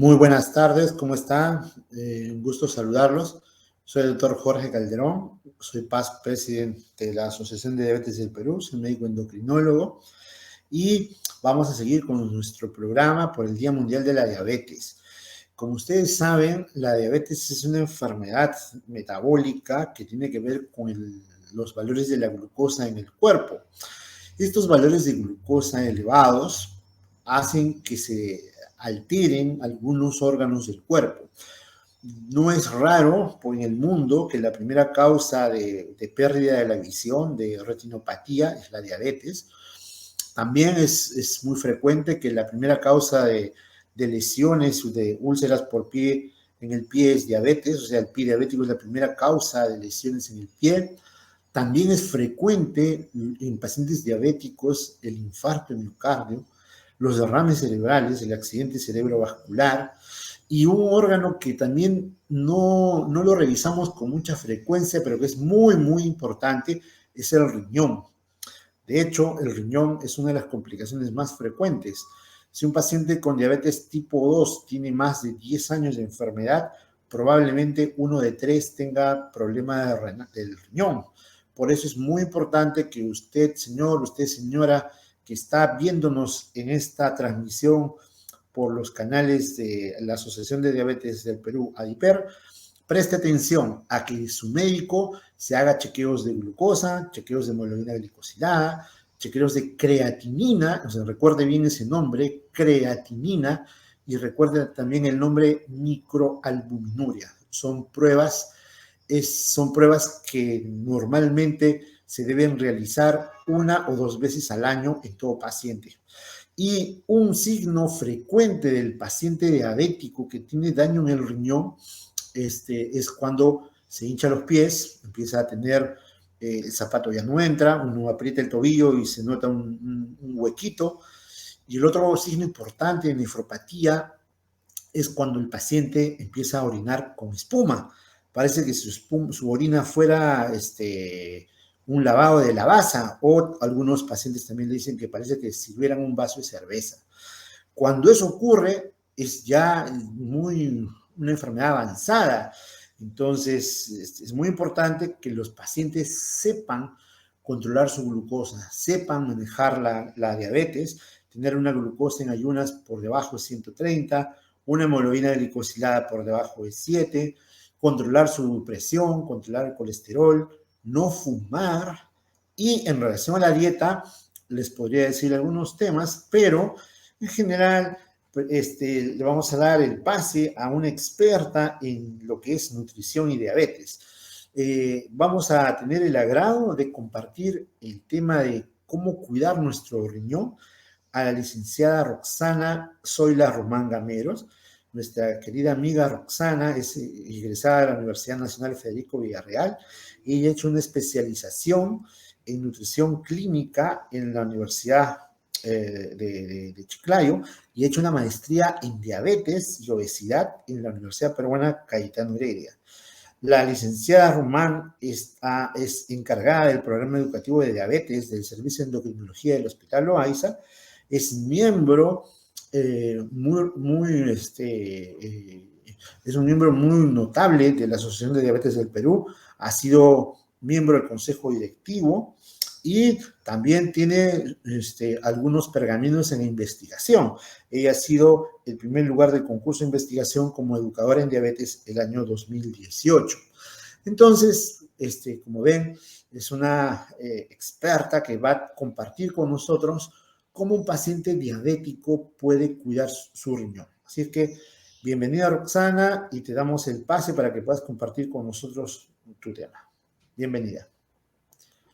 Muy buenas tardes, ¿cómo están? Un gusto saludarlos. Soy el doctor Jorge Calderón, soy past presidente de la Asociación de Diabetes del Perú, soy médico endocrinólogo y vamos a seguir con nuestro programa por el Día Mundial de la Diabetes. Como ustedes saben, la diabetes es una enfermedad metabólica que tiene que ver con los valores de la glucosa en el cuerpo. Estos valores de glucosa elevados hacen que se alteren algunos órganos del cuerpo. No es raro en el mundo que la primera causa de pérdida de la visión, de retinopatía, es la diabetes. También es muy frecuente que la primera causa de lesiones, de úlceras por pie en el pie es diabetes, o sea, el pie diabético es la primera causa de lesiones en el pie. También es frecuente en pacientes diabéticos el infarto de miocardio, los derrames cerebrales, el accidente cerebrovascular y un órgano que también no lo revisamos con mucha frecuencia, pero que es muy, muy importante, es el riñón. De hecho, el riñón es una de las complicaciones más frecuentes. Si un paciente con diabetes tipo 2 tiene más de 10 años de enfermedad, probablemente uno de 3 tenga problema del riñón. Por eso es muy importante que usted, señor, usted, señora, que está viéndonos en esta transmisión por los canales de la Asociación de Diabetes del Perú, ADIPER, preste atención a que su médico se haga chequeos de glucosa, chequeos de hemoglobina glicosilada, chequeos de creatinina, o sea, recuerde bien ese nombre, creatinina, y recuerde también el nombre microalbuminuria. Son pruebas que normalmente se deben realizar 1 o 2 veces al año en todo paciente. Y un signo frecuente del paciente diabético que tiene daño en el riñón es cuando se hincha los pies, empieza a tener, el zapato ya no entra, uno aprieta el tobillo y se nota un huequito. Y el otro signo importante de nefropatía es cuando el paciente empieza a orinar con espuma. Parece que su orina fuera un lavado de lavaza, o algunos pacientes también le dicen que parece que sirvieran un vaso de cerveza. Cuando eso ocurre, es ya una enfermedad avanzada. Entonces, es muy importante que los pacientes sepan controlar su glucosa, sepan manejar la diabetes, tener una glucosa en ayunas por debajo de 130, una hemoglobina glicosilada por debajo de 7, controlar su presión, controlar el colesterol, no fumar. Y en relación a la dieta, les podría decir algunos temas, pero en general le vamos a dar el pase a una experta en lo que es nutrición y diabetes. Vamos a tener el agrado de compartir el tema de cómo cuidar nuestro riñón a la licenciada Roxana Zoila Román Gameros. Nuestra querida amiga Roxana es egresada de la Universidad Nacional Federico Villarreal y ha hecho una especialización en nutrición clínica en la Universidad de Chiclayo y ha hecho una maestría en diabetes y obesidad en la Universidad Peruana Cayetano Heredia. La licenciada Román es encargada del programa educativo de diabetes del Servicio de Endocrinología del Hospital Loaiza, es miembro es un miembro muy notable de la Asociación de Diabetes del Perú, ha sido miembro del Consejo Directivo y también tiene algunos pergaminos en investigación. Ella ha sido el primer lugar del concurso de investigación como educadora en diabetes el año 2018. Entonces, como ven, es una experta que va a compartir con nosotros cómo un paciente diabético puede cuidar su riñón. Así es que, bienvenida Roxana, y te damos el pase para que puedas compartir con nosotros tu tema. Bienvenida.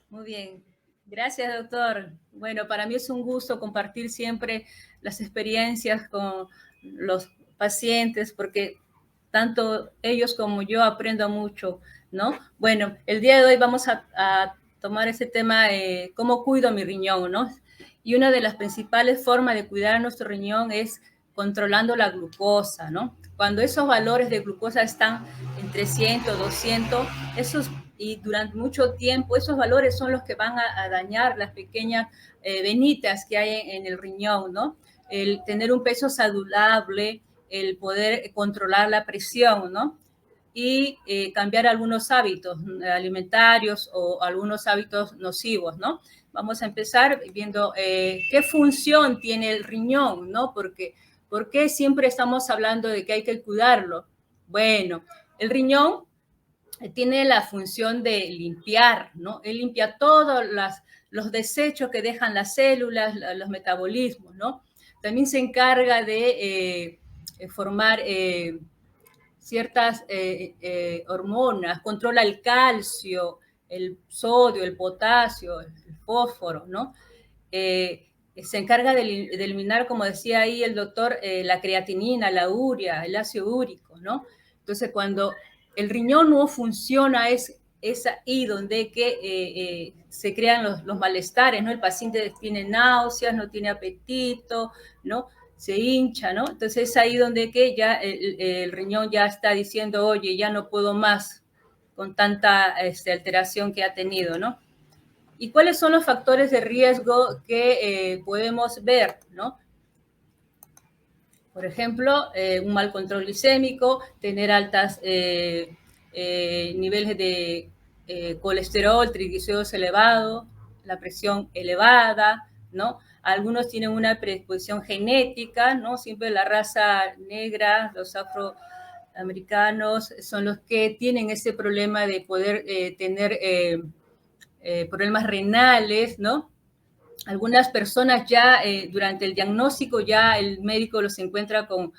Muy bien. Gracias, doctor. Bueno, para mí es un gusto compartir siempre las experiencias con los pacientes, porque tanto ellos como yo aprendo mucho, ¿no? Bueno, el día de hoy vamos a tomar ese tema de cómo cuido mi riñón, ¿no? Y una de las principales formas de cuidar nuestro riñón es controlando la glucosa, ¿no? Cuando esos valores de glucosa están en 300, 200, y durante mucho tiempo esos valores son los que van a dañar las pequeñas venitas que hay en el riñón, ¿no? El tener un peso saludable el poder controlar la presión, ¿no? Y cambiar algunos hábitos alimentarios o algunos hábitos nocivos, ¿no? Vamos a empezar viendo qué función tiene el riñón, ¿no? Porque, ¿por qué siempre estamos hablando de que hay que cuidarlo? Bueno, el riñón tiene la función de limpiar, ¿no? Él limpia todos los desechos que dejan las células, los metabolismos, ¿no? También se encarga de formar ciertas hormonas, controla el calcio, el sodio, el potasio, el fósforo, ¿no? Se encarga de eliminar, como decía ahí el doctor, la creatinina, la urea, el ácido úrico, ¿no? Entonces, cuando el riñón no funciona, es ahí donde se crean los malestares, ¿no? El paciente tiene náuseas, no tiene apetito, ¿no? Se hincha, ¿no? Entonces es ahí donde ya el riñón ya está diciendo, oye, ya no puedo más con tanta alteración que ha tenido, ¿no? ¿Y cuáles son los factores de riesgo que podemos ver, ¿no? Por ejemplo, un mal control glicémico, tener altas niveles de colesterol, triglicéridos elevados, la presión elevada, ¿no? Algunos tienen una predisposición genética, ¿no? Siempre la raza negra, los afroamericanos son los que tienen ese problema de poder tener problemas renales, ¿no? Algunas personas ya durante el diagnóstico ya el médico los encuentra con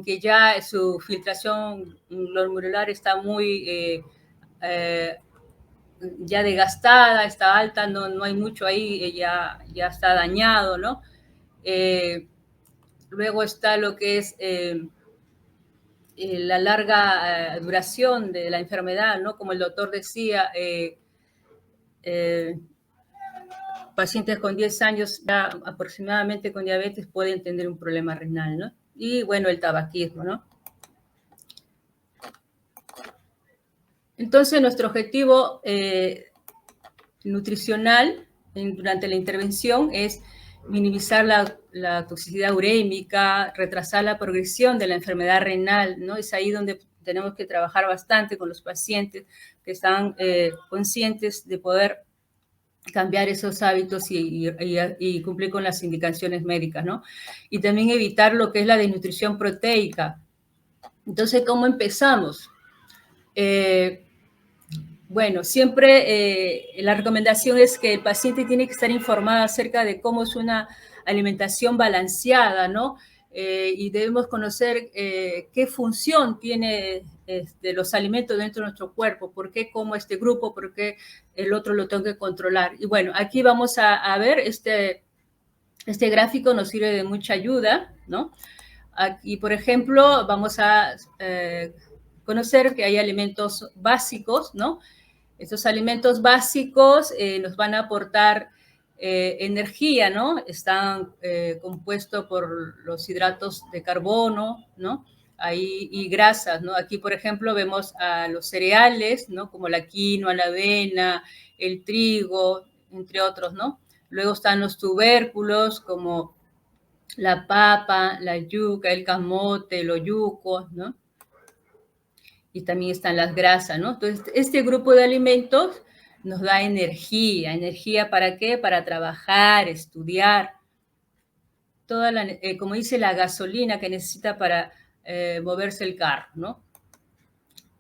que ya su filtración glomerular está muy ya desgastada, está alta, no hay mucho ahí, ya está dañado, ¿no? Luego está lo que es la larga duración de la enfermedad, ¿no? Como el doctor decía, pacientes con 10 años ya aproximadamente con diabetes pueden tener un problema renal, ¿no? Y bueno, el tabaquismo, ¿no? Entonces, nuestro objetivo nutricional durante la intervención es minimizar la toxicidad urémica, retrasar la progresión de la enfermedad renal, ¿no? Es ahí donde tenemos que trabajar bastante con los pacientes que están conscientes de poder cambiar esos hábitos y cumplir con las indicaciones médicas, ¿no? Y también evitar lo que es la desnutrición proteica. Entonces, ¿cómo empezamos? Bueno, siempre la recomendación es que el paciente tiene que estar informado acerca de cómo es una alimentación balanceada, ¿no? Y debemos conocer qué función tiene los alimentos dentro de nuestro cuerpo, por qué como este grupo, por qué el otro lo tengo que controlar. Y bueno, aquí vamos a ver, este gráfico nos sirve de mucha ayuda, ¿no? Aquí, por ejemplo, vamos a conocer que hay alimentos básicos, ¿no? Estos alimentos básicos nos van a aportar energía, ¿no? Están compuestos por los hidratos de carbono, ¿no? Ahí, y grasas, ¿no? Aquí, por ejemplo, vemos a los cereales, ¿no? Como la quinoa, la avena, el trigo, entre otros, ¿no? Luego están los tubérculos, como la papa, la yuca, el camote, los yucos, ¿no? Y también están las grasas, ¿no? Entonces, este grupo de alimentos nos da energía. ¿Energía para qué? Para trabajar, estudiar. Toda como dice, la gasolina que necesita para moverse el carro, ¿no?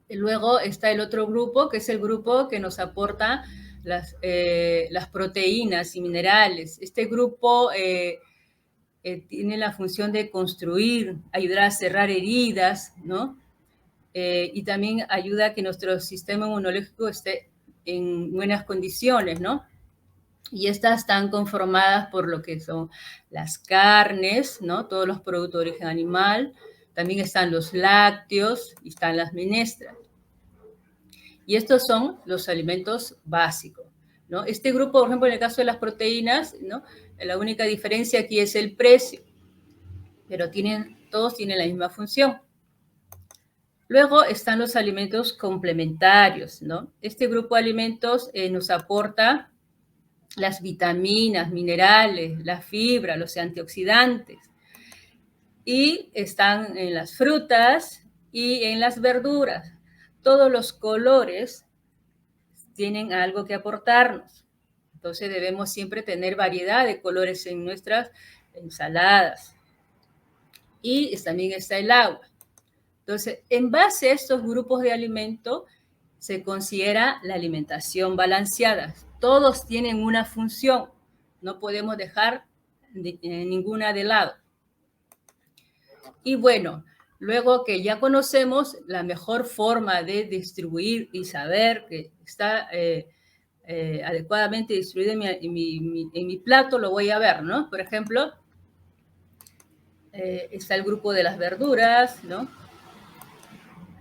Y luego está el otro grupo, que es el grupo que nos aporta las proteínas y minerales. Este grupo tiene la función de construir, ayudar a cerrar heridas, ¿no? Y también ayuda a que nuestro sistema inmunológico esté en buenas condiciones, ¿no? Y estas están conformadas por lo que son las carnes, ¿no? Todos los productos de origen animal, también están los lácteos y están las menestras. Y estos son los alimentos básicos, ¿no? Este grupo, por ejemplo, en el caso de las proteínas, ¿no? La única diferencia aquí es el precio, pero todos tienen la misma función. Luego están los alimentos complementarios, ¿no? Este grupo de alimentos nos aporta las vitaminas, minerales, la fibra, los antioxidantes. y están en las frutas y en las verduras. Todos los colores tienen algo que aportarnos. Entonces debemos siempre tener variedad de colores en nuestras ensaladas. Y también está el agua. Entonces, en base a estos grupos de alimento, se considera la alimentación balanceada. Todos tienen una función. No podemos dejar ninguna de lado. Y bueno, luego que ya conocemos la mejor forma de distribuir y saber que está adecuadamente distribuido en mi plato, lo voy a ver, ¿no? Por ejemplo, está el grupo de las verduras, ¿no?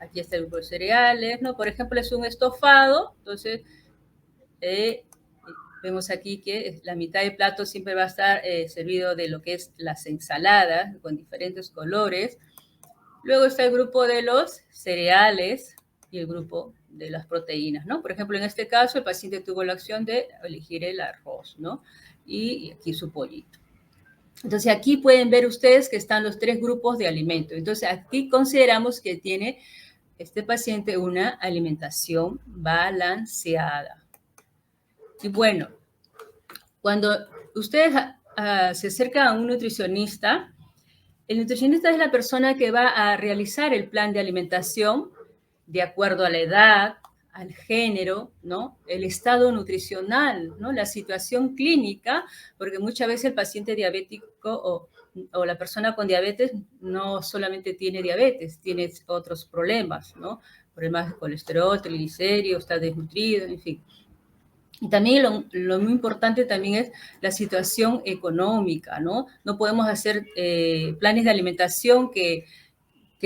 Aquí está el grupo de cereales, ¿no? Por ejemplo, es un estofado, entonces vemos aquí que la mitad del plato siempre va a estar servido de lo que es las ensaladas con diferentes colores. Luego está el grupo de los cereales y el grupo de las proteínas, ¿no? Por ejemplo, en este caso, el paciente tuvo la opción de elegir el arroz, ¿no? Y aquí su pollito. Entonces, aquí pueden ver ustedes que están los 3 grupos de alimentos. Entonces, aquí consideramos que tiene este paciente una alimentación balanceada. Y bueno, cuando ustedes se acercan a un nutricionista, el nutricionista es la persona que va a realizar el plan de alimentación de acuerdo a la edad, al género, ¿no? El estado nutricional, ¿no? La situación clínica, porque muchas veces el paciente diabético o la persona con diabetes no solamente tiene diabetes, tiene otros problemas, ¿no? Problemas de colesterol, triglicéridos, está desnutrido, en fin. Y también lo muy importante también es la situación económica, ¿no? No podemos hacer planes de alimentación que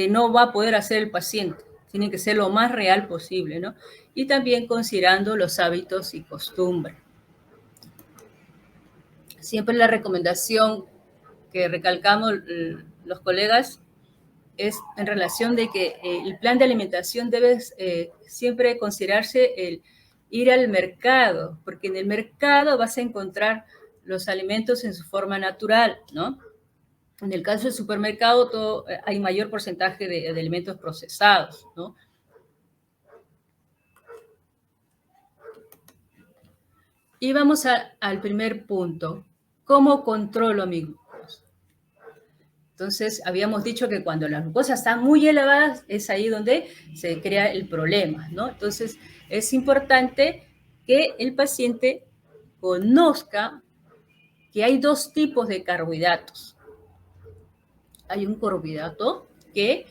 no va a poder hacer el paciente. Tiene que ser lo más real posible, ¿no? Y también considerando los hábitos y costumbres. Siempre la recomendación que recalcamos los colegas es en relación de que el plan de alimentación debe siempre considerarse el ir al mercado, porque en el mercado vas a encontrar los alimentos en su forma natural, ¿no? En el caso del supermercado hay mayor porcentaje de alimentos procesados, ¿no? Y vamos al primer punto. ¿Cómo controlo mi glucosa? Entonces, habíamos dicho que cuando la glucosa está muy elevada, es ahí donde se crea el problema, ¿no? Entonces, es importante que el paciente conozca que hay 2 tipos de carbohidratos. Hay un carbohidrato que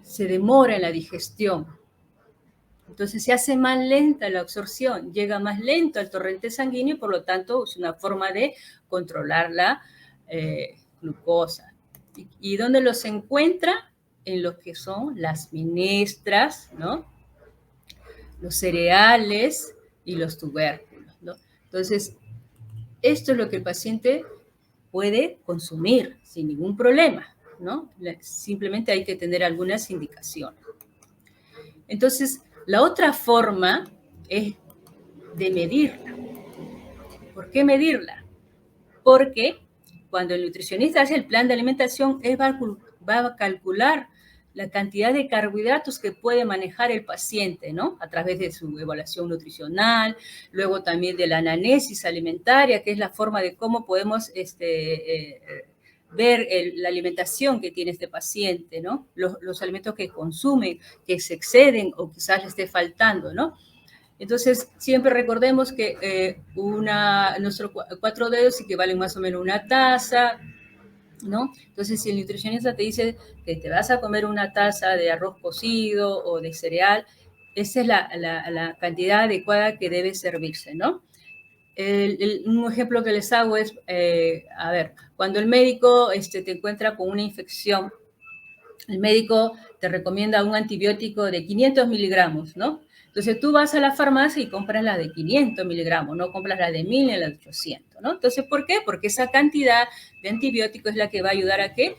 se demora en la digestión. Entonces se hace más lenta la absorción, llega más lento al torrente sanguíneo y por lo tanto es una forma de controlar la glucosa. ¿Y dónde los encuentra? En lo que son las menestras, ¿no? Los cereales y los tubérculos, ¿no? Entonces, esto es lo que el paciente puede consumir sin ningún problema, ¿no? Simplemente hay que tener algunas indicaciones. Entonces, la otra forma es de medirla. ¿Por qué medirla? Porque cuando el nutricionista hace el plan de alimentación, él va a calcular la cantidad de carbohidratos que puede manejar el paciente, ¿no? A través de su evaluación nutricional, luego también de la anamnesis alimentaria, que es la forma de cómo podemos ver la alimentación que tiene este paciente, ¿no? Los alimentos que consume, que se exceden o quizás le esté faltando, ¿no? Entonces, siempre recordemos que nuestros 4 dedos equivalen más o menos a una taza, ¿no? Entonces, si el nutricionista te dice que te vas a comer una taza de arroz cocido o de cereal, esa es la cantidad adecuada que debe servirse, ¿no? Un ejemplo que les hago es, a ver, cuando el médico te encuentra con una infección, el médico te recomienda un antibiótico de 500 miligramos, ¿no? Entonces tú vas a la farmacia y compras la de 500 miligramos, no compras la de 1000 ni la de 800, ¿no? Entonces, ¿por qué? Porque esa cantidad de antibiótico es la que va a ayudar a que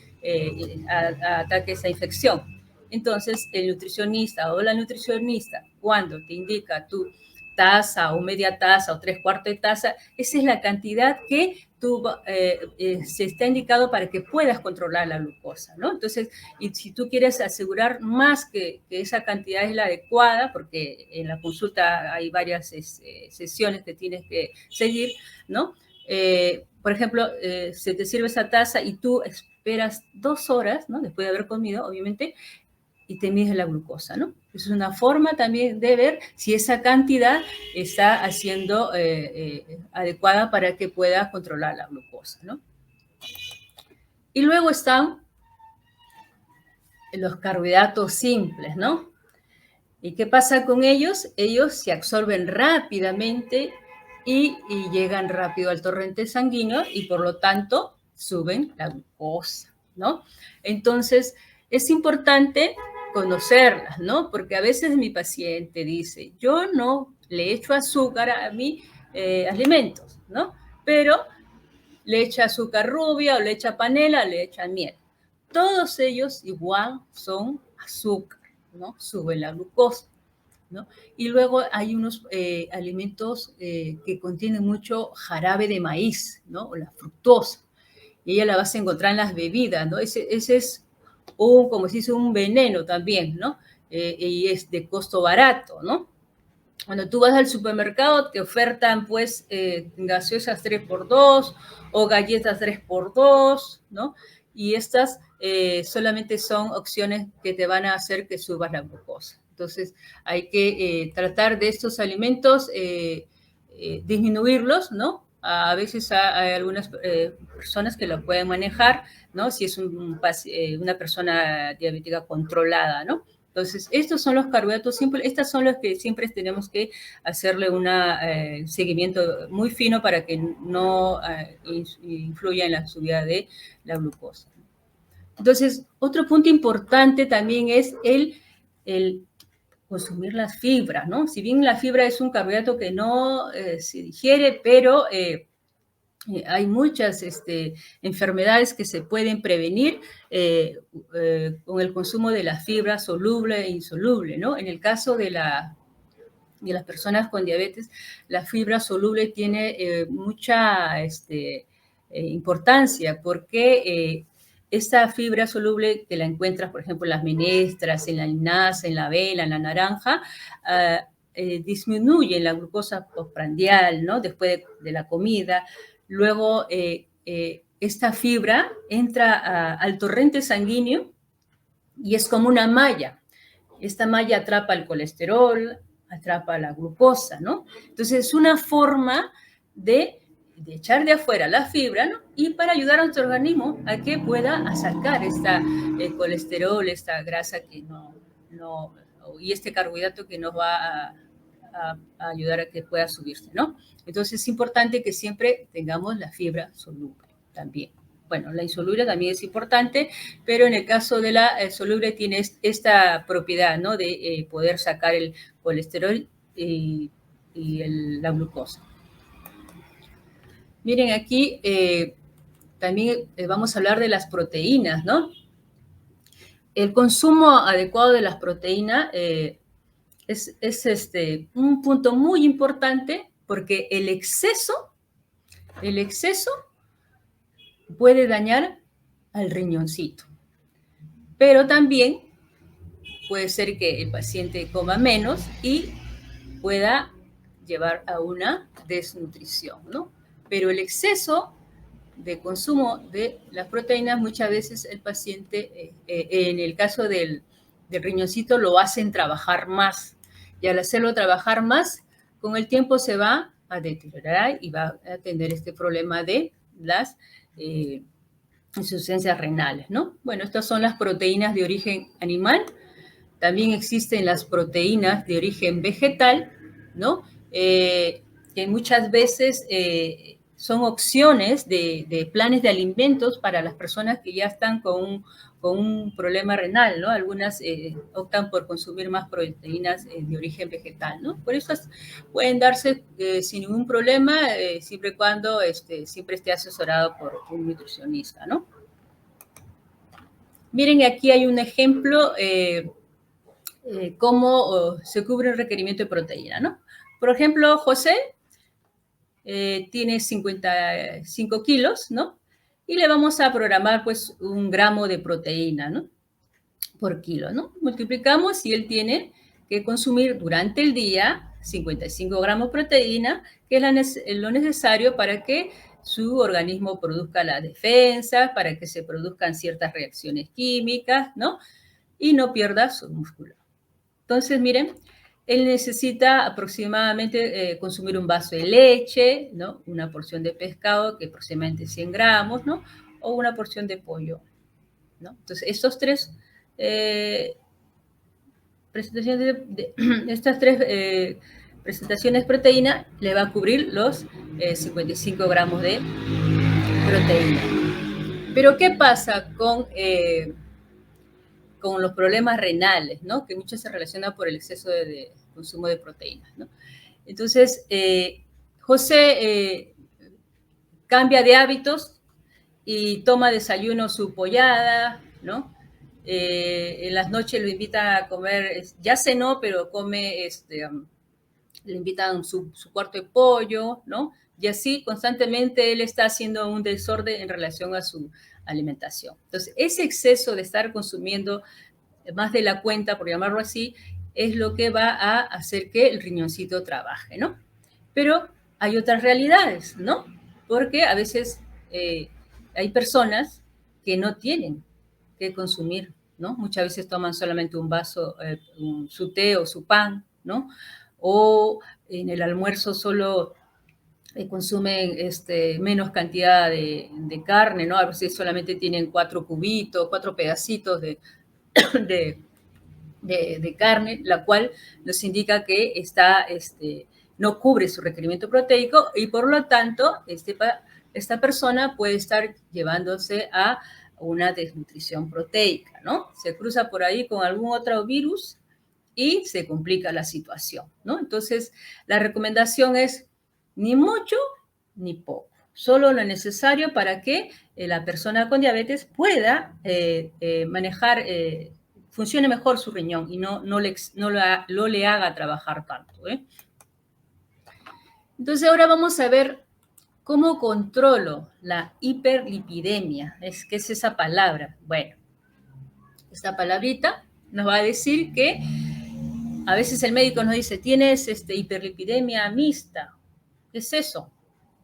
ataque esa infección. Entonces, el nutricionista o la nutricionista, cuando te indica tu taza o media taza o 3/4 de taza, esa es la cantidad que se está indicado para que puedas controlar la glucosa, ¿no? Entonces, y si tú quieres asegurar más que esa cantidad es la adecuada, porque en la consulta hay varias sesiones que tienes que seguir, ¿no? Por ejemplo, se te sirve esa taza y tú esperas 2 horas, ¿no? Después de haber comido, obviamente, y te mides la glucosa, ¿no? Es una forma también de ver si esa cantidad está haciendo adecuada para que puedas controlar la glucosa, ¿no? Y luego están los carbohidratos simples, ¿no? ¿Y qué pasa con ellos? Ellos se absorben rápidamente y llegan rápido al torrente sanguíneo y por lo tanto suben la glucosa, ¿no? Entonces, es importante conocerlas, ¿no? Porque a veces mi paciente dice, yo no le echo azúcar a mis alimentos, ¿no? Pero le echa azúcar rubia o le echa panela, le echa miel. Todos ellos igual son azúcar, ¿no? Suben la glucosa, ¿no? Y luego hay unos alimentos que contienen mucho jarabe de maíz, ¿no? O la fructosa. Y ella la vas a encontrar en las bebidas, ¿no? Ese es como se dice, un veneno también, ¿no? Y es de costo barato, ¿no? Cuando tú vas al supermercado te ofertan pues gaseosas 3x2 o galletas 3x2, ¿no? Y estas solamente son opciones que te van a hacer que subas la glucosa. Entonces hay que tratar de estos alimentos, disminuirlos, ¿no? A veces hay algunas personas que lo pueden manejar, ¿no? Si es una persona diabética controlada, ¿no? Entonces, estos son los carbohidratos simples, estas son los que siempre tenemos que hacerle un seguimiento muy fino para que no influya en la subida de la glucosa. Entonces, otro punto importante también es el consumir las fibras, ¿no? Si bien la fibra es un carbohidrato que no se digiere, pero hay muchas enfermedades que se pueden prevenir con el consumo de la fibra soluble e insoluble, ¿no? En el caso de las personas con diabetes, la fibra soluble tiene mucha importancia porque esta fibra soluble que la encuentras, por ejemplo, en las menestras, en la linaza, en la avena, en la naranja, disminuye la glucosa postprandial, ¿no? Después de la comida. Luego, esta fibra entra al torrente sanguíneo y es como una malla. Esta malla atrapa el colesterol, atrapa la glucosa, ¿no? Entonces, es una forma de echar de afuera la fibra, ¿no? Y para ayudar a nuestro organismo a que pueda sacar esta colesterol, esta grasa que y este carbohidrato que nos va a ayudar a que pueda subirse, ¿no? Entonces es importante que siempre tengamos la fibra soluble también. Bueno, la insoluble también es importante, pero en el caso de la soluble tiene esta propiedad, ¿no? De poder sacar el colesterol y la glucosa. Miren, aquí también vamos a hablar de las proteínas, ¿no? El consumo adecuado de las proteínas es un punto muy importante porque el exceso puede dañar al riñoncito. Pero también puede ser que el paciente coma menos y pueda llevar a una desnutrición, ¿no? Pero el exceso de consumo de las proteínas, muchas veces el paciente, en el caso del riñoncito, lo hacen trabajar más. Y al hacerlo trabajar más, con el tiempo se va a deteriorar y va a tener este problema de las insuficiencias renales, ¿no? Bueno, estas son las proteínas de origen animal. También existen las proteínas de origen vegetal, ¿no? Que muchas veces son opciones de planes de alimentos para las personas que ya están con un problema renal, ¿no? Algunas optan por consumir más proteínas de origen vegetal, ¿no? Por eso pueden darse sin ningún problema, siempre y cuando siempre esté asesorado por un nutricionista, ¿no? Miren, aquí hay un ejemplo cómo se cubre el requerimiento de proteína, ¿no? Por ejemplo, José tiene 55 kilos, ¿no? Y le vamos a programar, pues, 1 gramo de proteína, ¿no? Por kilo, ¿no? Multiplicamos y él tiene que consumir durante el día 55 gramos de proteína, que es lo necesario para que su organismo produzca la defensa, para que se produzcan ciertas reacciones químicas, ¿no? Y no pierda su músculo. Entonces, miren, él necesita aproximadamente consumir un vaso de leche, ¿no? Una porción de pescado, que aproximadamente 100 gramos, ¿no? O una porción de pollo, ¿no? Entonces, estos tres presentaciones estas tres presentaciones de proteína le va a cubrir los 55 gramos de proteína. Pero, ¿qué pasa con los problemas renales, ¿no? Que mucho se relaciona por el exceso de consumo de proteínas, ¿no? Entonces, José cambia de hábitos y toma desayuno su pollada, ¿no? En las noches lo invitan a comer, ya cenó, pero come, le invitan su cuarto de pollo, ¿no? Y así constantemente él está haciendo un desorden en relación a su alimentación. Entonces, ese exceso de estar consumiendo más de la cuenta, por llamarlo así, es lo que va a hacer que el riñoncito trabaje, ¿no? Pero hay otras realidades, ¿no? Porque a veces hay personas que no tienen que consumir, ¿no? Muchas veces toman solamente un vaso, su té o su pan, ¿no? O en el almuerzo solo consumen menos cantidad de carne, ¿no? A veces solamente tienen 4 cubitos, 4 pedacitos de, de carne, la cual nos indica que no cubre su requerimiento proteico y por lo tanto esta persona puede estar llevándose a una desnutrición proteica, ¿no? Se cruza por ahí con algún otro virus y se complica la situación, ¿no? Entonces, la recomendación es ni mucho ni poco, solo lo necesario para que la persona con diabetes pueda manejar, funcione mejor su riñón y no le haga trabajar tanto, ¿eh? Entonces, ahora vamos a ver cómo controlo la hiperlipidemia. ¿Qué es esa palabra? Bueno, esta palabrita nos va a decir que a veces el médico nos dice, tienes hiperlipidemia mixta. ¿Qué es eso?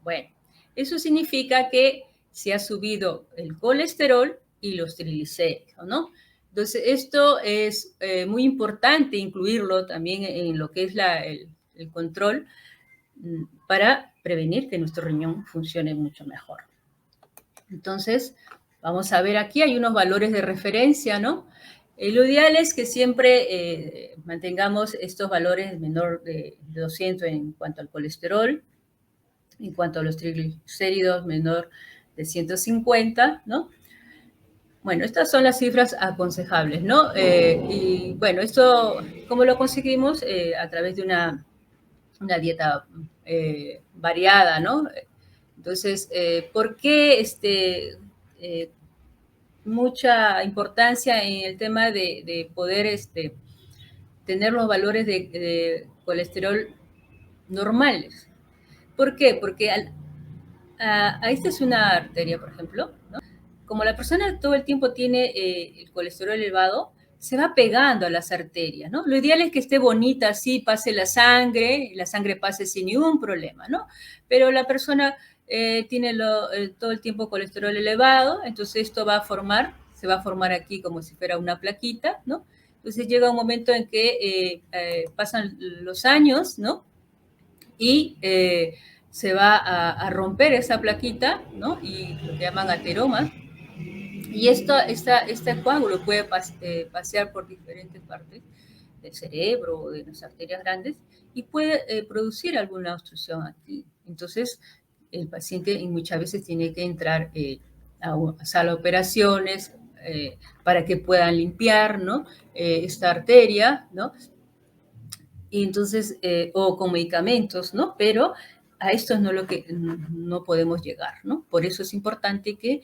Bueno, eso significa que se ha subido el colesterol y los triglicéridos, ¿no? Entonces, esto es muy importante incluirlo también en lo que es el control para prevenir que nuestro riñón funcione mucho mejor. Entonces, vamos a ver aquí, hay unos valores de referencia, ¿no? Lo ideal es que siempre mantengamos estos valores menor de 200 en cuanto al colesterol, en cuanto a los triglicéridos menor de 150, ¿no? Bueno, estas son las cifras aconsejables, ¿no? Y bueno, esto, ¿cómo lo conseguimos? A través de una dieta variada, ¿no? Entonces, ¿por qué mucha importancia en el tema de poder tener los valores de colesterol normales? ¿Por qué? Porque esta es una arteria, por ejemplo, ¿no? Como la persona todo el tiempo tiene el colesterol elevado, se va pegando a las arterias, ¿no? Lo ideal es que esté bonita así, pase la sangre pase sin ningún problema, ¿no? Pero la persona tiene todo el tiempo colesterol elevado, entonces esto se va a formar aquí como si fuera una plaquita, ¿no? Entonces llega un momento en que pasan los años, ¿no? Y se va a romper esa plaquita, ¿no? Y lo que llaman ateroma. Y este coágulo puede pasear por diferentes partes del cerebro o de las arterias grandes y puede producir alguna obstrucción aquí. Entonces, el paciente muchas veces tiene que entrar a sala de operaciones para que puedan limpiar, ¿no? Esta arteria, ¿no? Y entonces, o con medicamentos, ¿no? Pero a esto es lo que no podemos llegar, ¿no? Por eso es importante que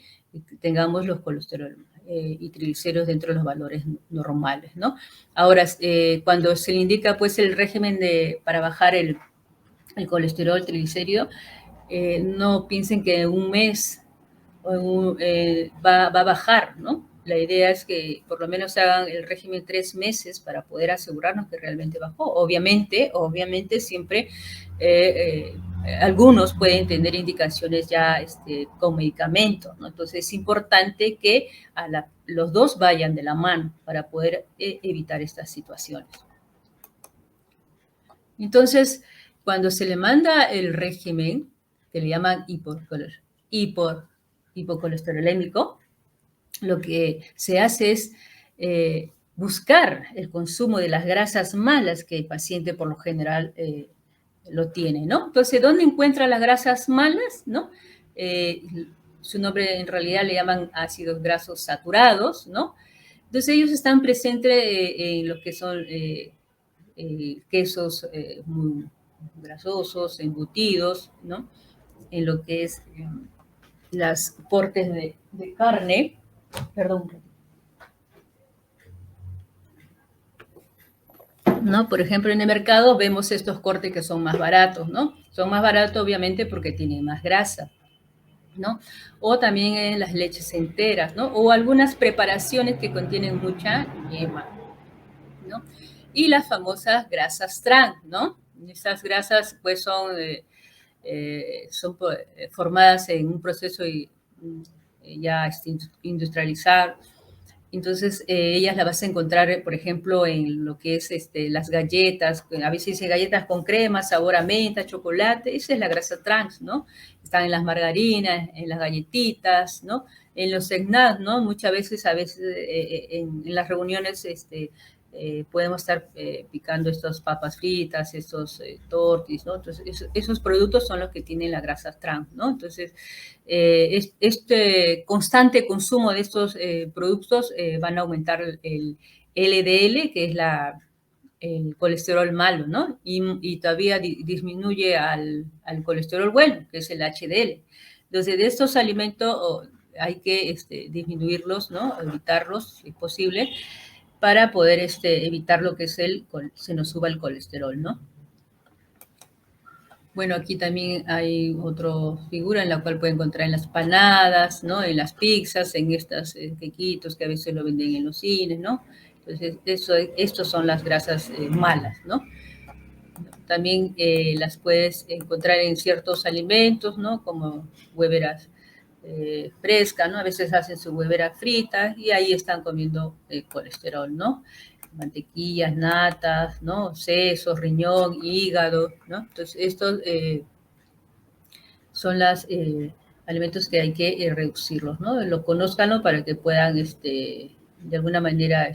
tengamos los colesterol y triglicéridos dentro de los valores normales, ¿no? Ahora, cuando se le indica, pues, el régimen para bajar el colesterol triglicérido, no piensen que en un mes va a bajar, ¿no? La idea es que por lo menos hagan el régimen 3 meses para poder asegurarnos que realmente bajó. Obviamente siempre algunos pueden tener indicaciones ya con medicamentos, ¿no? Entonces es importante que los dos vayan de la mano para poder evitar estas situaciones. Entonces, cuando se le manda el régimen, que le llaman hipocolesterolémico, lo que se hace es buscar el consumo de las grasas malas que el paciente por lo general lo tiene, ¿no? Entonces, ¿dónde encuentra las grasas malas, no? Su nombre en realidad le llaman ácidos grasos saturados, ¿no? Entonces, ellos están presentes en lo que son quesos muy grasosos, embutidos, ¿no? En lo que es las cortes de carne, perdón, ¿no? Por ejemplo, en el mercado vemos estos cortes que son más baratos, ¿no? Son más baratos obviamente porque tienen más grasa, ¿no? O también en las leches enteras, ¿no? O algunas preparaciones que contienen mucha yema, ¿no? Y las famosas grasas trans, ¿no? Estas grasas pues son formadas en un proceso ya industrializado. Entonces, ellas las vas a encontrar, por ejemplo, en lo que es las galletas, a veces dice galletas con crema, sabor a menta, chocolate, esa es la grasa trans, ¿no? Están en las margarinas, en las galletitas, ¿no? En los snacks, ¿no? Muchas veces, en las reuniones, podemos estar picando estas papas fritas, estos tortis, ¿no? Entonces, esos productos son los que tienen la grasa trans, ¿no? Entonces, este constante consumo de estos productos van a aumentar el LDL, que es el colesterol malo, ¿no? Y todavía disminuye al colesterol bueno, que es el HDL. Entonces, de estos alimentos hay que disminuirlos, ¿no? Evitarlos, si es posible, para poder evitar lo que es se nos suba el colesterol, ¿no? Bueno, aquí también hay otra figura en la cual puede encontrar en las panadas, ¿no? En las pizzas, en estos quequitos que a veces lo venden en los cines, ¿no? Entonces, estos son las grasas malas, ¿no? También las puedes encontrar en ciertos alimentos, ¿no? Como hueveras frescas, ¿no? A veces hacen su huevera frita y ahí están comiendo colesterol, ¿no? Mantequillas, natas, ¿no? Sesos, riñón, hígado, ¿no? Entonces, estos son los alimentos que hay que reducirlos, ¿no? Lo conozcanlo para que puedan, de alguna manera,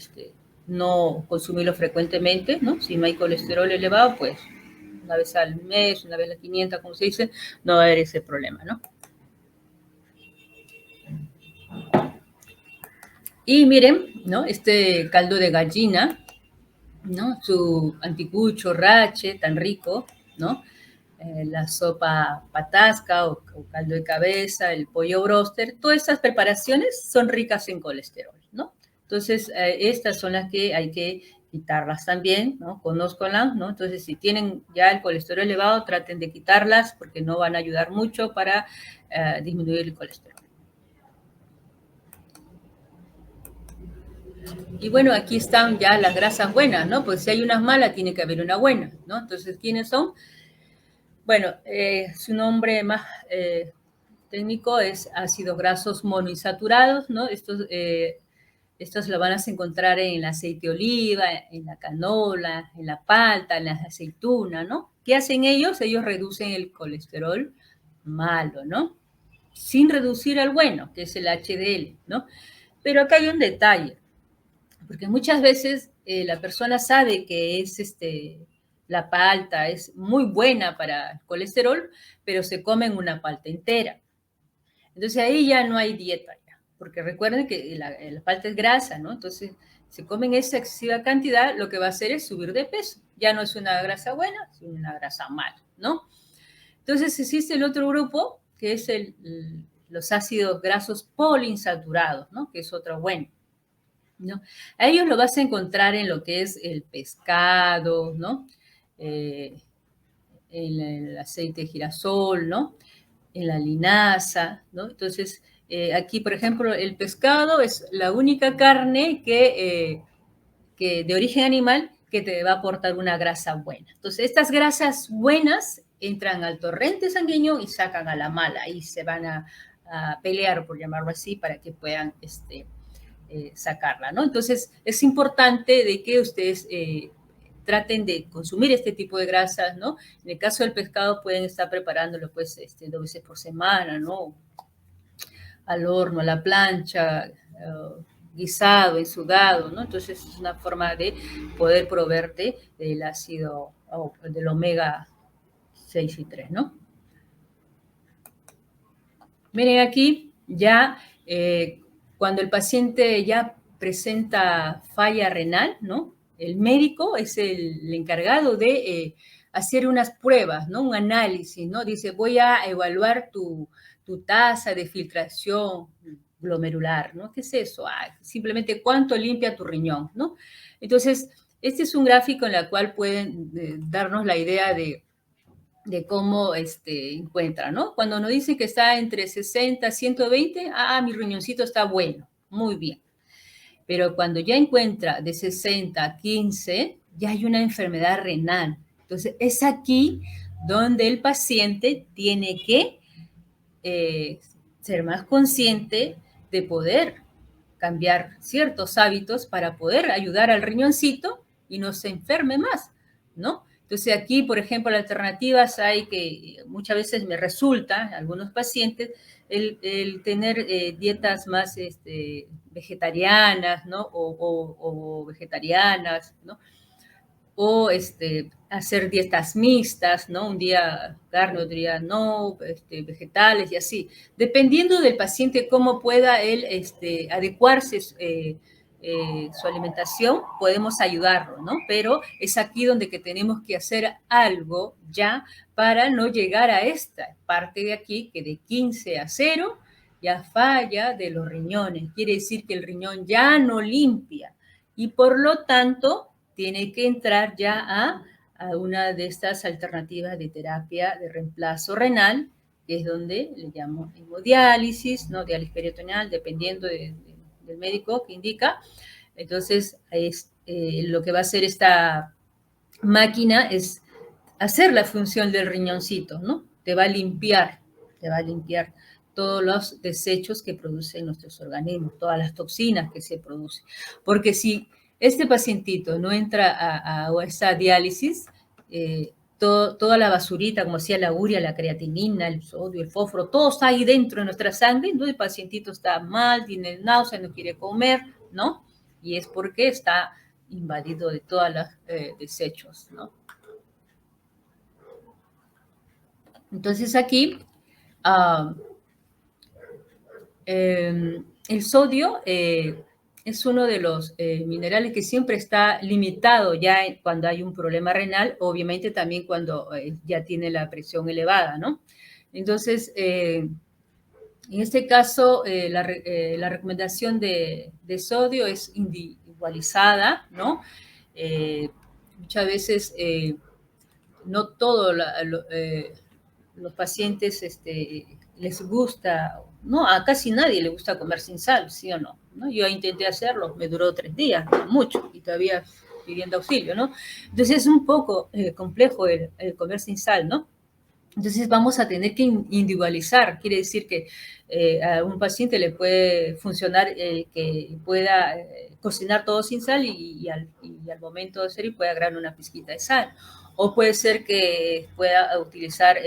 no consumirlo frecuentemente, ¿no? Si no hay colesterol elevado, pues una vez al mes, una vez a la 500, como se dice, no va a haber ese problema, ¿no? Y miren, ¿no? Este caldo de gallina, ¿no? Su anticucho, rache, tan rico, ¿no? La sopa patasca o caldo de cabeza, el pollo broster, todas estas preparaciones son ricas en colesterol, ¿no? Entonces, estas son las que hay que quitarlas también, ¿no? Conózcanlas, ¿no? Entonces, si tienen ya el colesterol elevado, traten de quitarlas porque no van a ayudar mucho para disminuir el colesterol. Y bueno, aquí están ya las grasas buenas, ¿no? Pues si hay unas malas, tiene que haber una buena, ¿no? Entonces, ¿quiénes son? Bueno, su nombre más técnico es ácidos grasos monoinsaturados, ¿no? Estos lo van a encontrar en el aceite de oliva, en la canola, en la palta, en las aceitunas, ¿no? ¿Qué hacen ellos? Ellos reducen el colesterol malo, ¿no? Sin reducir al bueno, que es el HDL, ¿no? Pero acá hay un detalle, porque muchas veces la persona sabe que es la palta es muy buena para el colesterol, pero se comen una palta entera. Entonces ahí ya no hay dieta, ya, porque recuerden que la palta es grasa, ¿no? Entonces, si comen esa excesiva cantidad, lo que va a hacer es subir de peso. Ya no es una grasa buena, sino una grasa mala, ¿no? Entonces existe el otro grupo, que es los ácidos grasos poliinsaturados, ¿no? Que es otro bueno, ¿no? A ellos lo vas a encontrar en lo que es el pescado, ¿no? en el aceite de girasol, ¿no? En la linaza, ¿no? Entonces, aquí, por ejemplo, el pescado es la única carne que de origen animal que te va a aportar una grasa buena. Entonces, estas grasas buenas entran al torrente sanguíneo y sacan a la mala y se van a pelear, por llamarlo así, para que puedan sacarla, ¿no? Entonces, es importante de que ustedes traten de consumir este tipo de grasas, ¿no? En el caso del pescado pueden estar preparándolo pues 2 veces por semana, ¿no? Al horno, a la plancha, guisado, ensudado, ¿no? Entonces es una forma de poder proveerte del ácido, del omega 6 y 3, ¿no? Miren aquí, ya cuando el paciente ya presenta falla renal, ¿no? El médico es el encargado de hacer unas pruebas, ¿no? Un análisis, ¿no? Dice, voy a evaluar tu tasa de filtración glomerular, ¿no? ¿Qué es eso? Simplemente cuánto limpia tu riñón, ¿no? Entonces, este es un gráfico en el cual pueden darnos la idea de cómo encuentra, ¿no? Cuando nos dice que está entre 60 y 120, mi riñoncito está bueno, muy bien. Pero cuando ya encuentra de 60 a 15, ya hay una enfermedad renal. Entonces, es aquí donde el paciente tiene que ser más consciente de poder cambiar ciertos hábitos para poder ayudar al riñoncito y no se enferme más, ¿no? Entonces aquí, por ejemplo, las alternativas hay que muchas veces me resulta, algunos pacientes, el tener dietas más vegetarianas, ¿no? O vegetarianas, ¿no? O hacer dietas mixtas, ¿no? Un día carne, otro día no, vegetales y así. Dependiendo del paciente cómo pueda él adecuarse su alimentación, podemos ayudarlo, ¿no? Pero es aquí donde que tenemos que hacer algo ya para no llegar a esta parte de aquí, que de 15 a 0 ya falla de los riñones. Quiere decir que el riñón ya no limpia y por lo tanto tiene que entrar ya a una de estas alternativas de terapia de reemplazo renal, que es donde le llamo hemodiálisis, ¿no? Diálisis peritoneal, dependiendo del médico que indica. Entonces, lo que va a hacer esta máquina es hacer la función del riñoncito, ¿no? Te va a limpiar todos los desechos que producen nuestros organismos, todas las toxinas que se producen. Porque si este pacientito no entra a esa diálisis, toda la basurita, como decía la urea, la creatinina, el sodio, el fósforo, todo está ahí dentro de nuestra sangre, entonces el pacientito está mal, tiene náuseas, no quiere comer, ¿no? Y es porque está invadido de todos los desechos, ¿no? Entonces aquí, el sodio es uno de los minerales que siempre está limitado ya cuando hay un problema renal, obviamente también cuando ya tiene la presión elevada, ¿no? Entonces, en este caso, la recomendación de sodio es individualizada, ¿no? Muchas veces no todos los pacientes les gusta, no, a casi nadie le gusta comer sin sal, ¿sí o no? ¿No? Yo intenté hacerlo, me duró 3 días, no mucho, y todavía pidiendo auxilio, ¿no? Entonces es un poco complejo el comer sin sal, ¿no? Entonces vamos a tener que individualizar, quiere decir que a un paciente le puede funcionar que pueda cocinar todo sin sal y al momento de hacer puede agregar una pizquita de sal. O puede ser que pueda utilizar,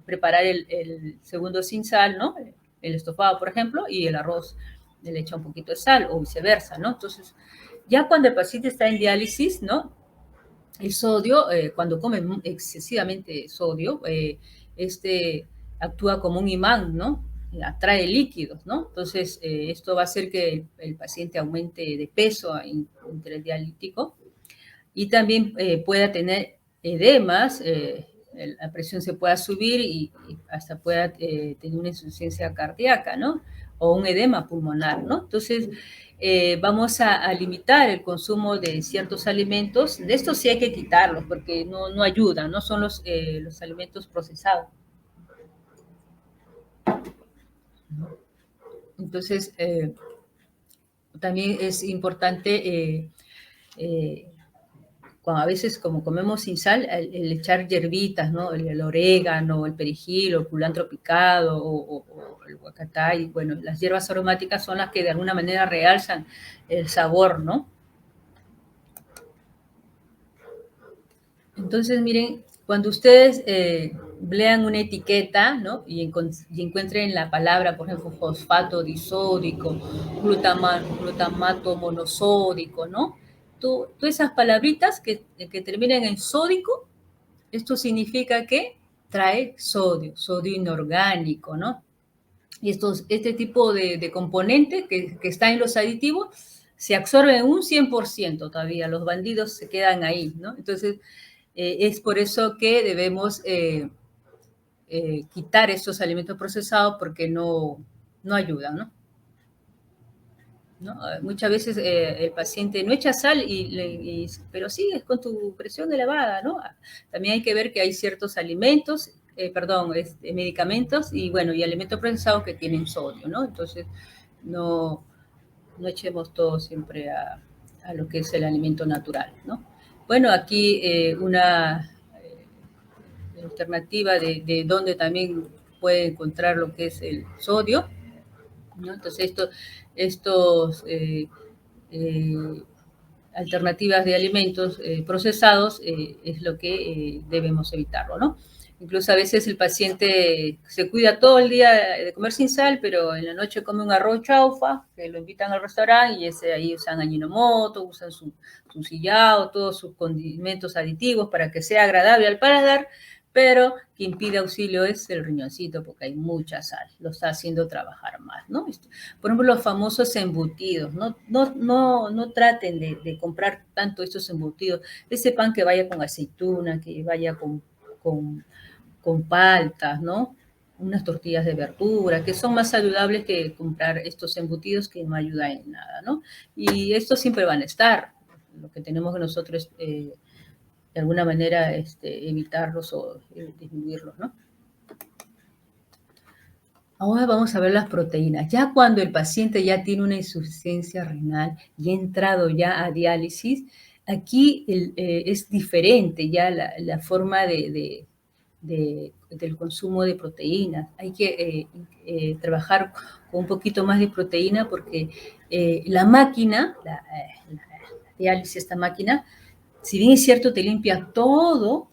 preparar el segundo sin sal, ¿no? El estofado, por ejemplo, y el arroz le echa un poquito de sal o viceversa, ¿no? Entonces, ya cuando el paciente está en diálisis, ¿no? El sodio, cuando come excesivamente sodio, actúa como un imán, ¿no? Atrae líquidos, ¿no? Entonces, esto va a hacer que el paciente aumente de peso entre el dialítico y también pueda tener edemas, la presión se pueda subir y hasta pueda tener una insuficiencia cardíaca, ¿no? o un edema pulmonar, ¿no? Entonces, vamos a limitar el consumo de ciertos alimentos. De estos sí hay que quitarlos porque no ayudan, no son los alimentos procesados. Entonces, también es importante, cuando a veces como comemos sin sal, el echar hierbitas, ¿no? El orégano, el perejil, o el culantro picado, o el huacatay. Bueno, las hierbas aromáticas son las que de alguna manera realzan el sabor, ¿no? Entonces, miren, cuando ustedes lean una etiqueta, ¿no? y encuentren la palabra, por ejemplo, fosfato disódico, glutamato monosódico, ¿no? Todas esas palabritas que terminan en sódico, esto significa que trae sodio inorgánico, ¿no? Y este tipo de componente que está en los aditivos se absorbe un 100% todavía, los bandidos se quedan ahí, ¿no? Entonces, es por eso que debemos quitar estos alimentos procesados porque no ayudan, ¿no? ¿No? Muchas veces el paciente no echa sal, pero sigues con tu presión elevada, ¿no? También hay que ver que hay ciertos alimentos, medicamentos y, bueno, y alimentos procesados que tienen sodio, ¿no? Entonces, no echemos todo siempre a lo que es el alimento natural, ¿no? Bueno, aquí una alternativa de dónde también puede encontrar lo que es el sodio, ¿no? Entonces, estos alternativas de alimentos procesados es lo que debemos evitarlo, ¿no? Incluso a veces el paciente se cuida todo el día de comer sin sal, pero en la noche come un arroz chaufa, que lo invitan al restaurante y ahí usan Ajinomoto, usan su sillao, todos sus condimentos aditivos para que sea agradable al paladar, pero quien pide auxilio es el riñoncito porque hay mucha sal, lo está haciendo trabajar más, ¿no? Por ejemplo, los famosos embutidos, no traten de comprar tanto estos embutidos, ese pan que vaya con aceituna, que vaya con paltas, ¿no? Unas tortillas de verdura, que son más saludables que comprar estos embutidos que no ayudan en nada, ¿no? Y estos siempre van a estar, lo que tenemos que nosotros de alguna manera evitarlos o disminuirlos, ¿no? Ahora vamos a ver las proteínas. Ya cuando el paciente ya tiene una insuficiencia renal y ha entrado ya a diálisis, aquí es diferente ya la forma del consumo de proteínas. Hay que trabajar con un poquito más de proteína porque la máquina, la diálisis, esta máquina, si bien es cierto, te limpia todo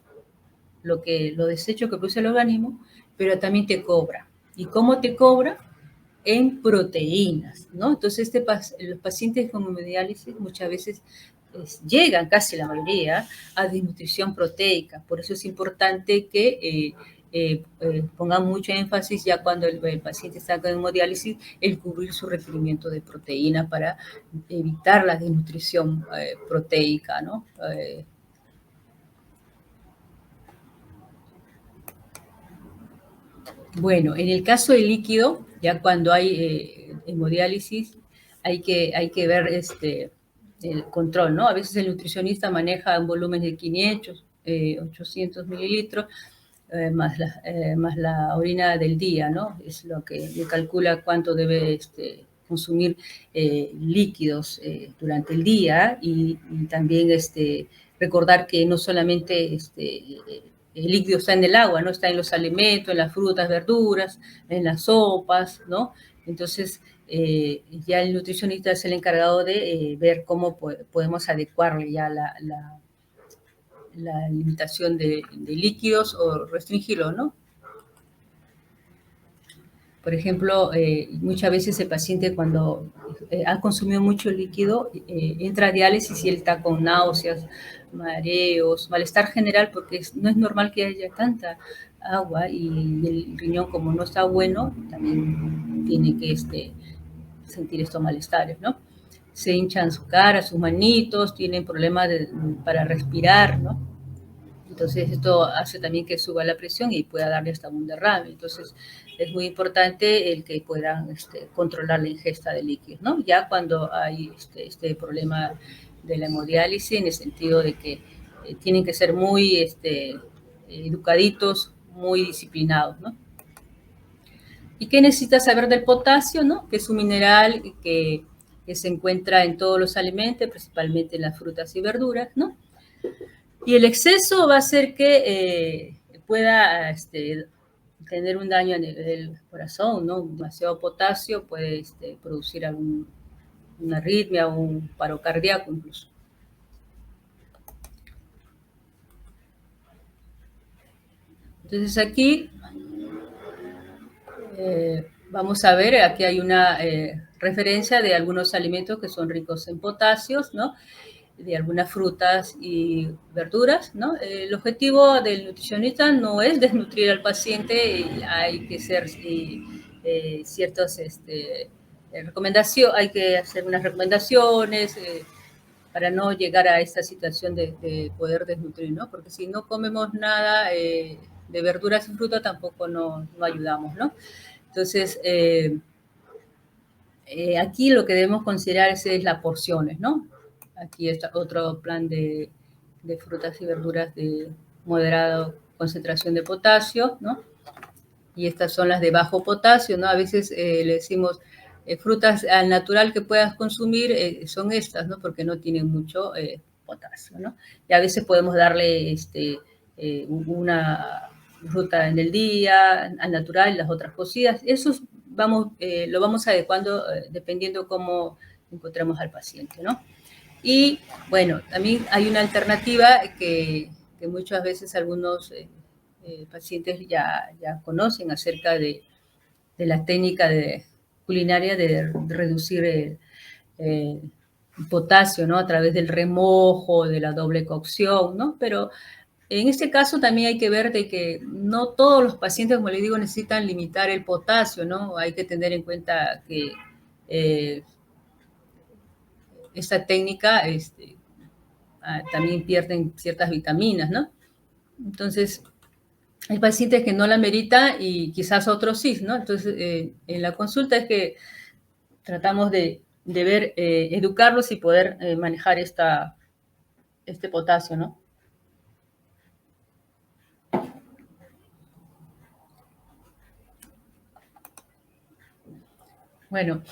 lo desecho que produce el organismo, pero también te cobra. ¿Y cómo te cobra? En proteínas, ¿no? Entonces, los pacientes con hemodiálisis muchas veces llegan, casi la mayoría, a desnutrición proteica. Por eso es importante que pongan mucho énfasis ya cuando el paciente está con hemodiálisis, el cubrir su requerimiento de proteína para evitar la desnutrición proteica, ¿no? Bueno, en el caso del líquido, ya cuando hay hemodiálisis, hay que ver el control, ¿no? A veces el nutricionista maneja un volumen de 500, 800 mililitros, más la orina del día, ¿no? Es lo que le calcula cuánto debe consumir líquidos durante el día y también recordar que no solamente el líquido está en el agua, ¿no? Está en los alimentos, en las frutas, verduras, en las sopas, ¿no? Entonces, ya el nutricionista es el encargado de ver cómo podemos adecuarle ya la limitación de líquidos o restringirlo, ¿no? Por ejemplo, muchas veces el paciente cuando ha consumido mucho líquido entra a diálisis y él está con náuseas, mareos, malestar general, porque no es normal que haya tanta agua y el riñón, como no está bueno, también tiene que sentir estos malestares, ¿no? Se hinchan su cara, sus manitos, tienen problemas para respirar, ¿no? Entonces esto hace también que suba la presión y pueda darle hasta un derrame. Entonces es muy importante el que puedan controlar la ingesta de líquidos, ¿no? Ya cuando hay este problema de la hemodiálisis, en el sentido de que tienen que ser muy educaditos, muy disciplinados, ¿no? ¿Y qué necesita saber del potasio, no? Que es un mineral que se encuentra en todos los alimentos, principalmente en las frutas y verduras, ¿no? Y el exceso va a hacer que pueda tener un daño a nivel del corazón, ¿no? Demasiado potasio puede producir una arritmia o un paro cardíaco incluso. Entonces aquí vamos a ver, aquí hay una referencia de algunos alimentos que son ricos en potasios, ¿no? De algunas frutas y verduras, ¿no? El objetivo del nutricionista no es desnutrir al paciente, hay que hacer ciertas recomendaciones, hay que hacer unas recomendaciones para no llegar a esta situación de poder desnutrir, ¿no? Porque si no comemos nada de verduras y frutas tampoco no ayudamos, ¿no? Entonces, aquí lo que debemos considerar es las porciones, ¿no? Aquí está otro plan de frutas y verduras de moderada concentración de potasio, ¿no? Y estas son las de bajo potasio, ¿no? A veces le decimos frutas al natural que puedas consumir son estas, ¿no? Porque no tienen mucho potasio, ¿no? Y a veces podemos darle una fruta en el día, al natural, las otras cocidas. Eso lo vamos adecuando dependiendo cómo encontramos al paciente, ¿no? Y bueno, también hay una alternativa que muchas veces algunos pacientes ya conocen acerca de la técnica culinaria de reducir el potasio, ¿no? A través del remojo, de la doble cocción, ¿no? Pero en este caso también hay que ver de que no todos los pacientes, como le digo, necesitan limitar el potasio, ¿no? Hay que tener en cuenta que esta técnica también pierden ciertas vitaminas, ¿no? Entonces, hay pacientes que no la meritan y quizás otros sí, ¿no? Entonces, en la consulta es que tratamos de ver, educarlos y poder manejar este potasio, ¿no? Bueno,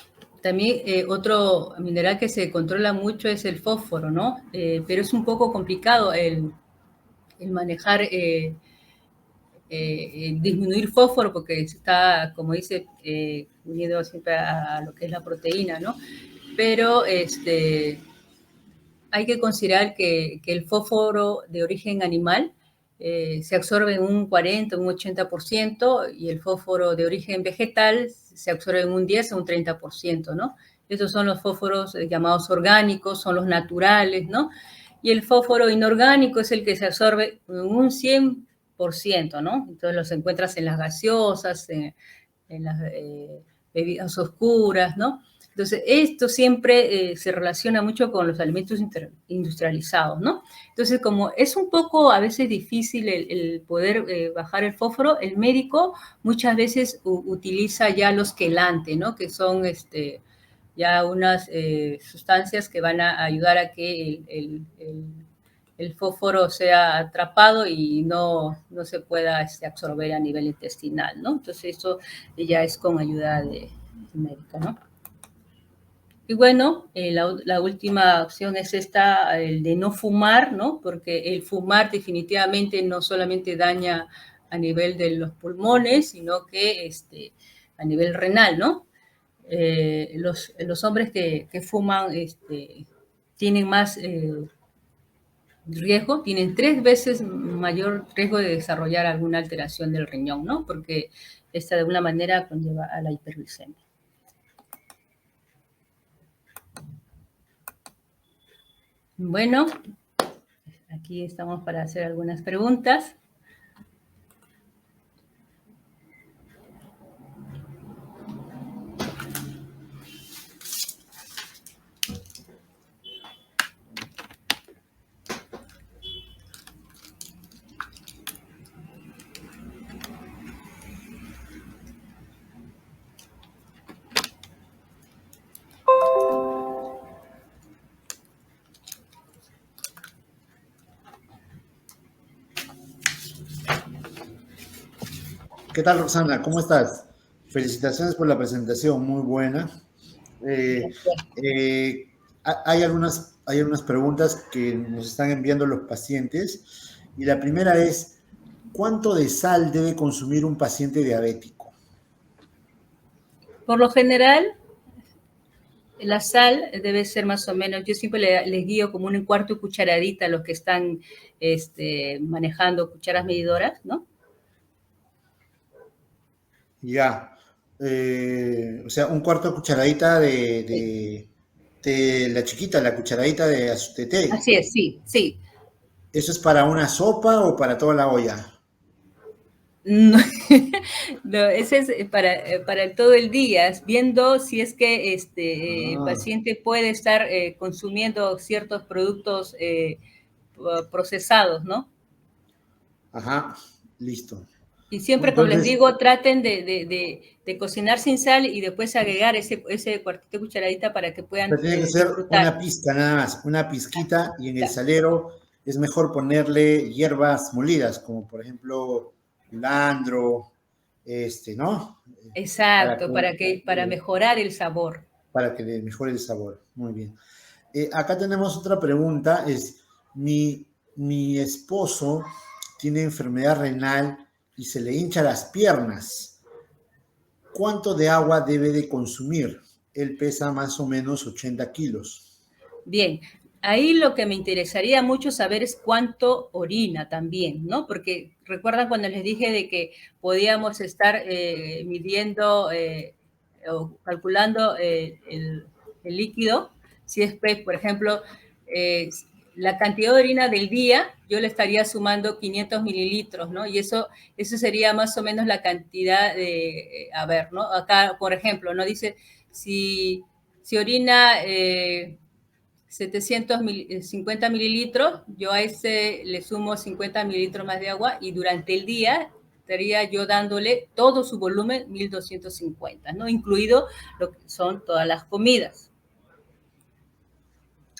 también otro mineral que se controla mucho es el fósforo, ¿no? Pero es un poco complicado el manejar, disminuir fósforo porque está, como dice, unido siempre a lo que es la proteína, ¿no? Pero hay que considerar que el fósforo de origen animal se absorbe en un 40, un 80%, y el fósforo de origen vegetal se absorbe en un 10 o un 30%, ¿no? Esos son los fósforos llamados orgánicos, son los naturales, ¿no? Y el fósforo inorgánico es el que se absorbe en un 100%, ¿no? Entonces los encuentras en las gaseosas, en las bebidas oscuras, ¿no? Entonces, esto siempre se relaciona mucho con los alimentos industrializados, ¿no? Entonces, como es un poco a veces difícil el poder bajar el fósforo, el médico muchas veces utiliza ya los quelantes, ¿no? Que son ya unas sustancias que van a ayudar a que el fósforo sea atrapado y no se pueda absorber a nivel intestinal, ¿no? Entonces, eso ya es con ayuda de médica, ¿no? Y bueno, la última opción es esta, el de no fumar, ¿no? Porque el fumar definitivamente no solamente daña a nivel de los pulmones, sino que a nivel renal, ¿no? Los hombres que fuman tienen más riesgo, tienen 3 veces mayor riesgo de desarrollar alguna alteración del riñón, ¿no? Porque esta de alguna manera conlleva a la hiperglicemia. Bueno, aquí estamos para hacer algunas preguntas. ¿Qué tal, Roxana? ¿Cómo estás? Felicitaciones por la presentación, muy buena. Eh, hay algunas preguntas que nos están enviando los pacientes y la primera es, ¿cuánto de sal debe consumir un paciente diabético? Por lo general, la sal debe ser más o menos, yo siempre les guío como un cuarto de cucharadita a los que están manejando cucharas medidoras, ¿no? Ya, o sea, un cuarto de cucharadita Sí. de la chiquita, la cucharadita de té. Así es, sí, sí. ¿Eso es para una sopa o para toda la olla? No, no, ese es para todo el día, viendo si es que el Ah, paciente puede estar consumiendo ciertos productos procesados, ¿no? ajá, listo. Y siempre, como les Entonces, digo, traten de cocinar sin sal y después agregar ese cuartito de cucharadita para que puedan pero tiene que ser disfrutar. una pizca nada más, una pizquita, y en el salero es mejor ponerle hierbas molidas, como por ejemplo culantro, ¿no? Para Exacto, que, para mejorar el sabor. para que le mejore el sabor. Muy bien. Acá tenemos otra pregunta, es, mi esposo tiene enfermedad renal y se le hincha las piernas. ¿Cuánto de agua debe de consumir? Él pesa más o menos 80 kilos. Bien, ahí lo que me interesaría mucho saber es cuánto orina también, ¿no? Porque recuerdan cuando les dije de que podíamos estar midiendo o calculando el líquido, si es, por ejemplo, eh, la cantidad de orina del día, yo le estaría sumando 500 mililitros, ¿no? Y eso sería más o menos la cantidad de, a ver, ¿no? Acá, por ejemplo, ¿no? Dice, si orina 750 mililitros, yo a ese le sumo 50 mililitros más de agua y durante el día estaría yo dándole todo su volumen 1250, ¿no? Incluido lo que son todas las comidas.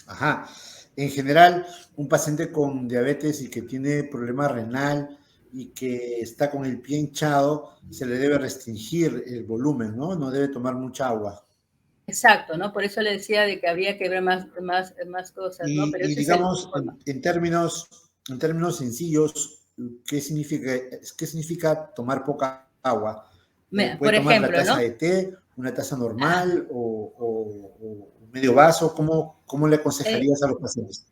Ajá. En general, un paciente con diabetes y que tiene problema renal y que está con el pie hinchado, se le debe restringir el volumen, ¿no? No debe tomar mucha agua. Exacto, ¿no? Por eso le decía de que habría que ver más cosas, ¿no? Pero Y esa es la digamos, forma. en términos sencillos, ¿qué significa tomar poca agua? ¿Puede Por tomar la ejemplo, taza ¿no? de té, una taza Ah, normal o medio vaso? ¿Cómo le eh, aconsejarías a los pacientes?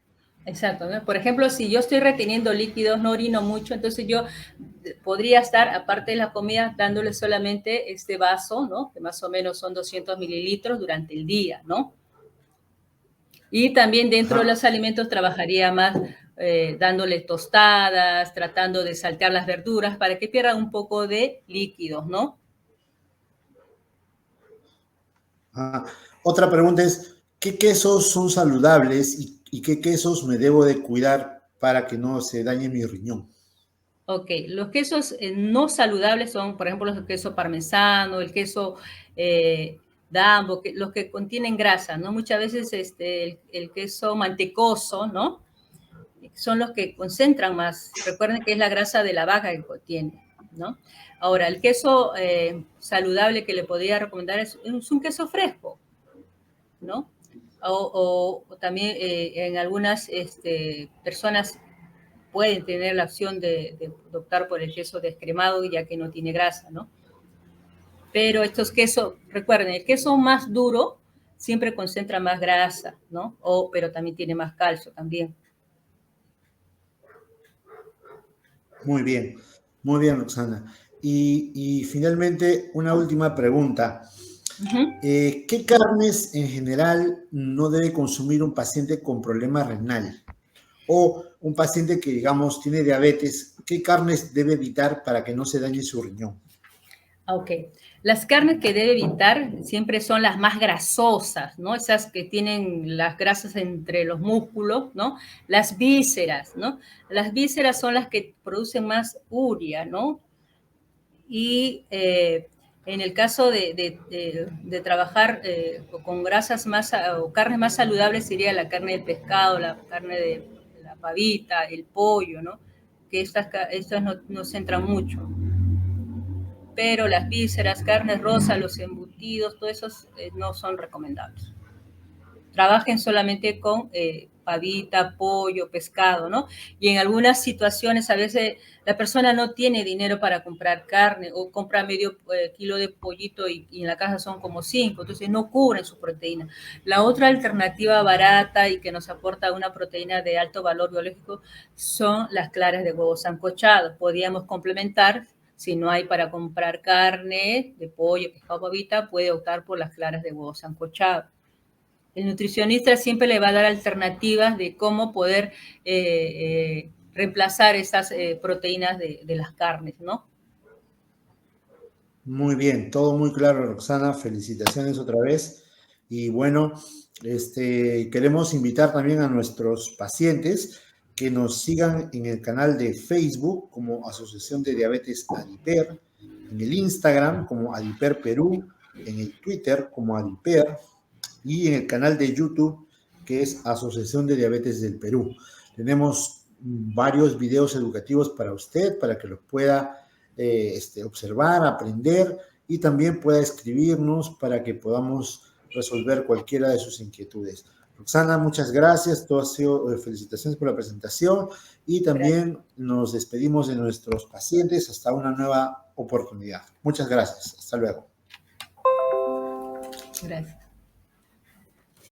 exacto, ¿no? Por ejemplo, si yo estoy reteniendo líquidos, no orino mucho, entonces yo podría estar, aparte de la comida, dándole solamente este vaso, ¿no? Que más o menos son 200 mililitros durante el día, ¿no? Y también dentro de Ajá. los alimentos trabajaría más dándole tostadas, tratando de saltear las verduras para que pierda un poco de líquidos, ¿no? Ajá. Otra pregunta es, ¿qué quesos son saludables y qué quesos me debo de cuidar para que no se dañe mi riñón? Ok, los quesos no saludables son, por ejemplo, el queso parmesano, el queso Dambo, los que contienen grasa, ¿no? Muchas veces el queso mantecoso, ¿no? Son los que concentran más. Recuerden que es la grasa de la vaca que contiene, ¿no? Ahora, el queso saludable que le podría recomendar es un queso fresco, ¿no? O también en algunas personas pueden tener la opción de optar por el queso descremado, ya que no tiene grasa, ¿no? Pero estos quesos, recuerden, el queso más duro siempre concentra más grasa, ¿no? Pero también tiene más calcio también. Muy bien, Roxana. Y finalmente, una última pregunta. Uh -huh. ¿Qué carnes en general no debe consumir un paciente con problema renal? O un paciente que, digamos, tiene diabetes, ¿qué carnes debe evitar para que no se dañe su riñón? Ok. Las carnes que debe evitar siempre son las más grasosas, ¿no? Esas que tienen las grasas entre los músculos, ¿no? Las vísceras, ¿no? Las vísceras son las que producen más urea, ¿no? Y en el caso de trabajar con grasas más o carnes más saludables sería la carne de pescado, la carne de la pavita, el pollo, ¿no? Que estas no centran mucho. pero las vísceras, carnes rosas, los embutidos, todos esos no son recomendables. Trabajen solamente con pavita, pollo, pescado, ¿no? Y en algunas situaciones, a veces la persona no tiene dinero para comprar carne o compra medio kilo de pollito y en la casa son como 5, entonces no cubren su proteína. La otra alternativa barata y que nos aporta una proteína de alto valor biológico son las claras de huevo sancochados. Podríamos complementar, si no hay para comprar carne de pollo, pescado, pavita, puede optar por las claras de huevo sancochado. El nutricionista siempre le va a dar alternativas de cómo poder reemplazar esas proteínas de las carnes, ¿no? Muy bien, todo muy claro, Roxana. Felicitaciones otra vez. Y bueno, queremos invitar también a nuestros pacientes que nos sigan en el canal de Facebook como Asociación de Diabetes Adiper, en el Instagram como Adiper Perú, en el Twitter como Adiper y en el canal de YouTube que es Asociación de Diabetes del Perú. Tenemos varios videos educativos para usted, para que los pueda observar, aprender y también pueda escribirnos para que podamos resolver cualquiera de sus inquietudes. Roxana, muchas gracias. Todo ha sido, felicitaciones por la presentación y también Gracias. nos despedimos de nuestros pacientes hasta una nueva oportunidad. Muchas gracias. Hasta luego. Gracias.